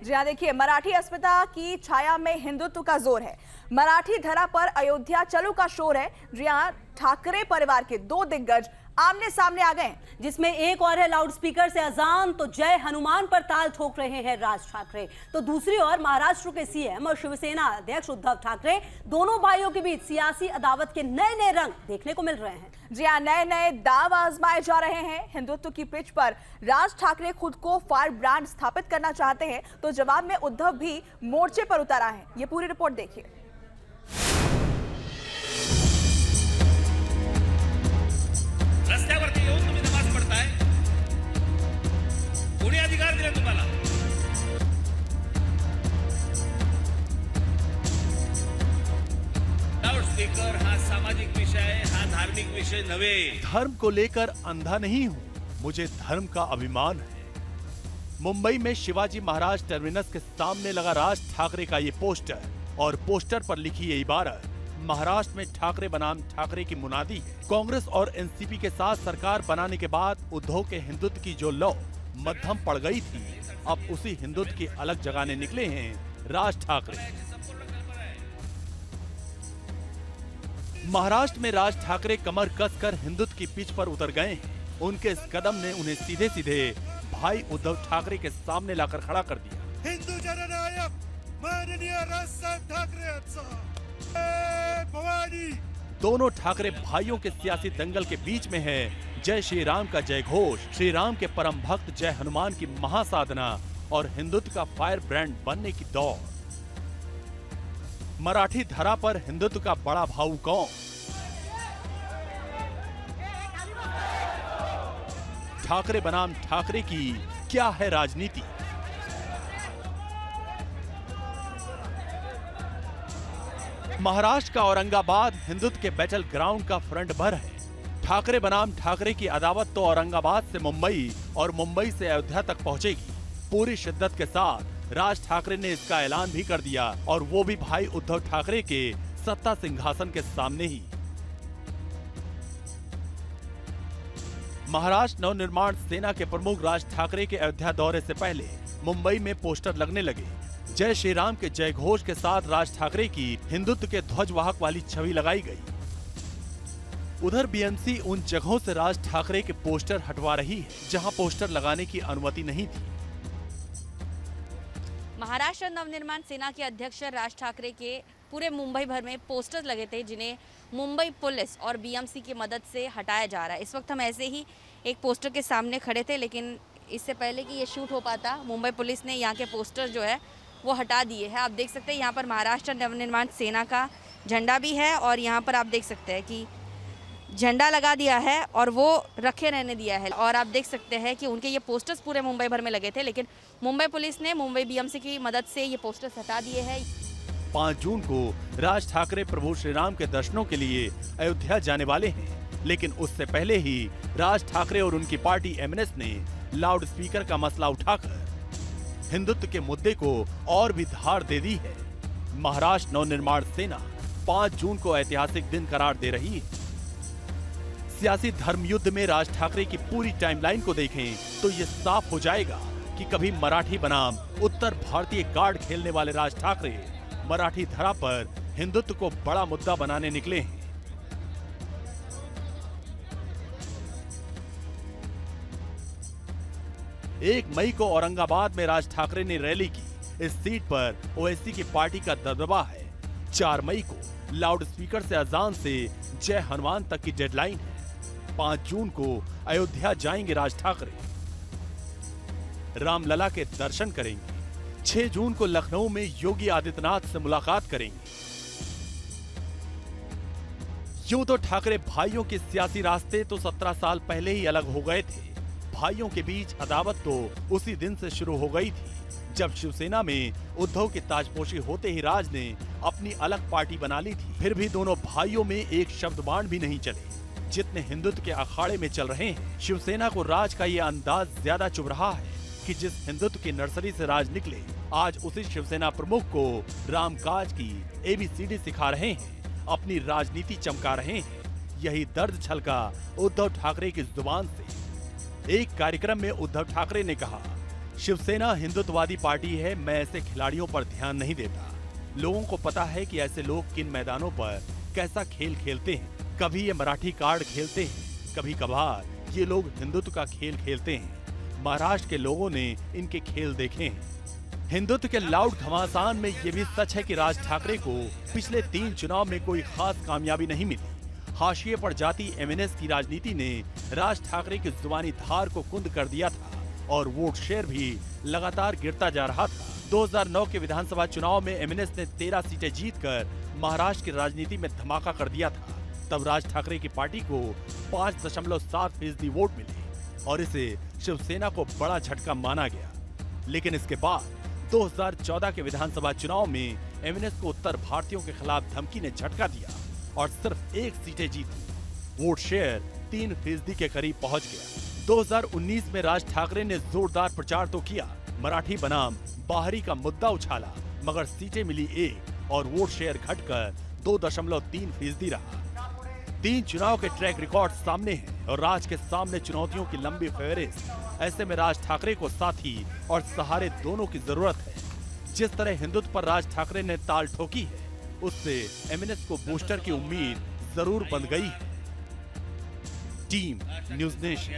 जी हाँ, देखिए मराठी अस्मिता की छाया में हिंदुत्व का जोर है। मराठी धरा पर अयोध्या चलो का शोर है। जी हाँ, ठाकरे परिवार के दो दिग्गज आमने सामने आ गए, जिसमें एक और है लाउड स्पीकर से अजान तो जय हनुमान पर ताल ठोक रहे हैं राज ठाकरे, तो दूसरी ओर महाराष्ट्र के सीएम और शिवसेना अध्यक्ष उद्धव ठाकरे, दोनों भाइयों के बीच सियासी अदावत के नए नए रंग देखने को मिल रहे हैं। जी हाँ, नए नए दाव आजमाए जा रहे हैं। हिंदुत्व की पिच पर राज ठाकरे खुद को फायर ब्रांड स्थापित करना चाहते हैं, तो जवाब में उद्धव भी मोर्चे पर उतरा है। ये पूरी रिपोर्ट देखिए। रस्त्यावरती येऊन तुम्ही नमाज पढ़ताय, कोणी अधिकार दिला तुम्हाला? लाउड स्पीकर हा सामाजिक विषय, हा धार्मिक विषय नव्हे। धर्म को लेकर अंधा नहीं हूँ, मुझे धर्म का अभिमान है। मुंबई में शिवाजी महाराज टर्मिनस के सामने लगा राज ठाकरे का ये पोस्टर और पोस्टर पर लिखी ये इबारत महाराष्ट्र में ठाकरे बनाम ठाकरे की मुनादी है। कांग्रेस और एनसीपी के साथ सरकार बनाने के बाद उद्धव के हिंदुत्व की जो लौ मध्यम पड़ गई थी, अब उसी हिंदुत्व की अलग जगाने निकले हैं राज ठाकरे। महाराष्ट्र में राज ठाकरे कमर कसकर हिंदुत्व की पिच पर उतर गए हैं। उनके इस कदम ने उन्हें सीधे सीधे भाई उद्धव ठाकरे के सामने लाकर खड़ा कर दिया। हिंदू जननायक माननीय राज साहेब ठाकरे भवानी। दोनों ठाकरे भाइयों के सियासी दंगल के बीच में है जय श्री राम का जय घोष, श्री राम के परम भक्त जय हनुमान की महासाधना और हिंदुत्व का फायर ब्रांड बनने की दौड़। मराठी धरा पर हिंदुत्व का बड़ा भाऊ कौन? ठाकरे बनाम ठाकरे की क्या है राजनीति? महाराष्ट्र का औरंगाबाद हिंदुत्व के बैटल ग्राउंड का फ्रंट भर है। ठाकरे बनाम ठाकरे की अदावत तो औरंगाबाद से मुंबई और मुंबई से अयोध्या तक पहुंचेगी। पूरी शिद्दत के साथ राज ठाकरे ने इसका ऐलान भी कर दिया, और वो भी भाई उद्धव ठाकरे के सत्ता सिंहासन के सामने ही। महाराष्ट्र नवनिर्माण सेना के प्रमुख राज ठाकरे के अयोध्या दौरे से पहले मुंबई में पोस्टर लगने लगे। जय श्री राम के जय घोष के साथ राज ठाकरे की हिंदुत्व के ध्वजवाहक वाली छवि लगाई गई। उधर बीएमसी उन जगहों से राज ठाकरे के पोस्टर हटवा रही है जहां पोस्टर लगाने की अनुमति नहीं थी। महाराष्ट्र नवनिर्माण सेना के अध्यक्ष राज ठाकरे के पूरे मुंबई भर में पोस्टर्स लगे थे, जिन्हें मुंबई पुलिस और बीएमसी की मदद से हटाया जा रहा है। इस वक्त हम ऐसे ही एक पोस्टर के सामने खड़े थे, लेकिन इससे पहले कि ये शूट हो पाता, मुंबई पुलिस ने यहाँ के पोस्टर जो है वो हटा दिए हैं। आप देख सकते हैं यहाँ पर महाराष्ट्र नवनिर्माण सेना का झंडा भी है, और यहाँ पर आप देख सकते हैं कि झंडा लगा दिया है और वो रखे रहने दिया है। और आप देख सकते हैं कि उनके ये पोस्टर्स पूरे मुंबई भर में लगे थे, लेकिन मुंबई पुलिस ने मुंबई बीएमसी की मदद से ये पोस्टर्स हटा दिए हैं। 5 जून को राज ठाकरे प्रभु श्री राम के दर्शनों के लिए अयोध्या जाने वाले हैं, लेकिन उससे पहले ही राज ठाकरे और उनकी पार्टी एमएनएस ने लाउड स्पीकर का मसला उठाकर हिंदुत्व के मुद्दे को और भी धार दे दी है। महाराष्ट्र नवनिर्माण सेना 5 जून को ऐतिहासिक दिन करार दे रही है। सियासी धर्म युद्ध में राज ठाकरे की पूरी टाइमलाइन को देखें तो ये साफ हो जाएगा कि कभी मराठी बनाम उत्तर भारतीय कार्ड खेलने वाले राज ठाकरे मराठी धरा पर हिंदुत्व को बड़ा मुद्दा बनाने निकले हैं। 1 मई को औरंगाबाद में राज ठाकरे ने रैली की। इस सीट पर ओवैसी की पार्टी का दबदबा है। 4 मई को लाउड स्पीकर से अजान से जय हनुमान तक की डेडलाइन है। 5 जून को अयोध्या जाएंगे राज ठाकरे, रामलला के दर्शन करेंगे। 6 जून को लखनऊ में योगी आदित्यनाथ से मुलाकात करेंगे। यूं तो ठाकरे भाइयों के सियासी रास्ते तो 17 साल पहले ही अलग हो गए थे। भाइयों के बीच अदावत तो उसी दिन से शुरू हो गई थी जब शिवसेना में उद्धव की ताजपोशी होते ही राज ने अपनी अलग पार्टी बना ली थी। फिर भी दोनों भाइयों में एक शब्द बाण भी नहीं चले। जितने हिंदुत्व के अखाड़े में चल रहे हैं, शिवसेना को राज का ये अंदाज ज्यादा चुभ रहा है कि जिस हिंदुत्व की नर्सरी से राज निकले, आज उसी शिवसेना प्रमुख को रामकाज की ABCD सिखा रहे हैं, अपनी राजनीति चमका रहे हैं। यही दर्द छलका उद्धव ठाकरे की जुबान से। एक कार्यक्रम में उद्धव ठाकरे ने कहा, शिवसेना हिंदुत्ववादी पार्टी है, मैं ऐसे खिलाड़ियों पर ध्यान नहीं देता। लोगों को पता है कि ऐसे लोग किन मैदानों पर कैसा खेल खेलते हैं। कभी ये मराठी कार्ड खेलते हैं, कभी कभार ये लोग हिंदुत्व का खेल खेलते हैं। महाराष्ट्र के लोगों ने इनके खेल देखे हैं। हिंदुत्व के लाउड घमासान में ये भी सच है कि राज ठाकरे को पिछले 3 चुनाव में कोई खास कामयाबी नहीं मिली। हाशिए पर जाती एमएनएस की राजनीति ने राज ठाकरे की जुबानी धार को कुंद कर दिया था और वोट शेयर भी लगातार गिरता जा रहा था। 2009 के विधानसभा चुनाव में एमएनएस ने 13 सीटें जीतकर महाराष्ट्र की राजनीति में धमाका कर दिया था। तब राज ठाकरे की पार्टी को 5.7% वोट मिले और इसे शिवसेना को बड़ा झटका माना गया। लेकिन इसके बाद 2014 के विधानसभा चुनाव में एमएनएस को उत्तर भारतीयों के खिलाफ धमकी ने झटका दिया और सिर्फ 1 सीटें जीती। वोट शेयर 3% के करीब पहुंच गया। 2019 में राज ठाकरे ने जोरदार प्रचार तो किया, मराठी बनाम बाहरी का मुद्दा उछाला, मगर सीटें मिली 1 और वोट शेयर घटकर 2.3% रहा। 3 चुनाव के ट्रैक रिकॉर्ड सामने हैं और राज के सामने चुनौतियों की लंबी फहरिस्त। ऐसे में राज ठाकरे को साथी और सहारे दोनों की जरूरत है। जिस तरह हिंदुत्व पर राज ठाकरे ने ताल ठोकी है, उससे एमएनएस को बूस्टर की उम्मीद जरूर बंध गई है। Team news nation.